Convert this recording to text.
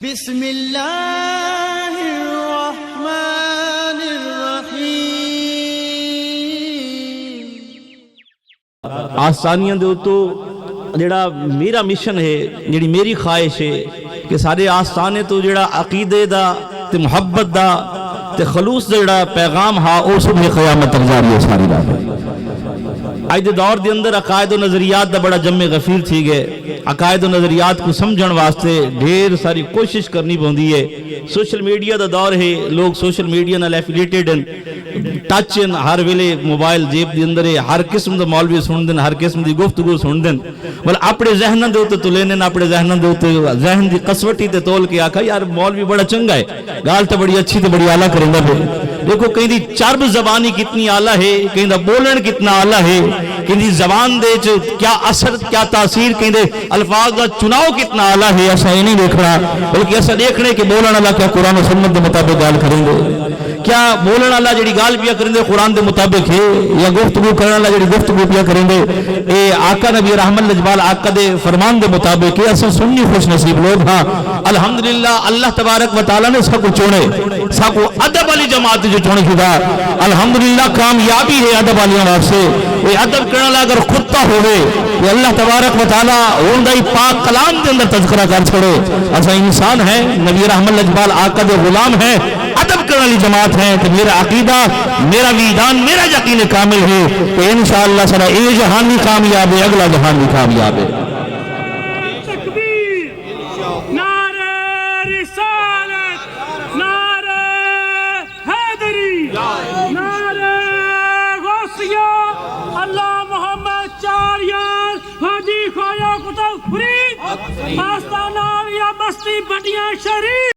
بسم اللہ الرحمن الرحیم۔ آسانیاں دے تو جڑا میرا مشن ہے، جڑی میری خواہش ہے کہ سارے آستانے تو جڑا عقیدے دا تے محبت دا تے خلوص دا جڑا پیغام ہا او صبح قیامت تک جاری ہے ساری رات۔ آج دے دور دے اندر عقائد و نظریات دا بڑا جمع غفیر تھی گئے۔ عقائد و نظریات کو سمجھن واسطے ڈھیر ساری کوشش کرنی پوندی ہے۔ سوشل میڈیا دا دور ہے، لوگ سوشل میڈیا نال ایفیلیٹڈ ہیں، ٹچ ہیں، ہر ویلے موبائل جیب دے اندر ہے، ہر قسم دا مولوی سن دن، ہر قسم دی گفتگو سن دن، بل اپنے ذہناں دے اوتے تو لینے، اپنے ذہناں دے اوتے ذہن دی قسوٹی تے تول کے آکھا یار مولوی بڑا چنگا ہے، گال تے بڑی اچھی تے بڑی اعلیٰ کریندا ہے۔ دیکھو کہیں دی چرب زبانی کتنی اعلیٰ ہے، کہیں دا بولن کتنا اعلیٰ ہے، کہیں دی زبان دے کیا اثر کیا تاثیر، کہیں دے الفاظ دا چناؤ کتنا اعلیٰ ہے۔ ایسا ہی نہیں دیکھنا بلکہ ایسا دیکھنے کہ بولن اللہ کیا قرآن و سنت دے مطابق گال کریں گے، کیا بولن اللہ جڑی گال پیا کریں گے قرآن دے مطابق ہے، یا گفتگو کرنے اللہ جڑی گفتگو پیا کریں گے اے آقا نبی رحمت لجبال آقا دے فرمان دے مطابق ہے۔ ایسا سنی خوش نصیب لوگ ہاں الحمدللہ اللہ تبارک و تعالیٰ نے سب کو چونے، سب کو ادب والی جماعت جو چونے خدا الحمدللہ کامیابی ہے ادب والیاں واسطے۔ وہ ادب کرنے لگا اگر خطہ ہوئے کہ اللہ تبارک و تعالیٰ اوندائی پاک کلام دے اندر تذکرہ کر چھوڑے، ایسا انسان ہے نبی رحمت لجبال آقا دے غلام ہے، ادب کرنے والی جماعت ہے کہ میرا عقیدہ، میرا وجدان، میرا یقین کامل ہے کہ انشاءاللہ سارا اے جہان بھی کامیاب ہے، اگلا جہان بھی کامیاب ہے۔ تکبیر، نعرہ رسالت، نعرہ حیدری، نعرہ غوثیہ، اللہ محمد چار یار حاجی خواجہ قطب فرید، آستانہ یا بستی بٹیاں شریف۔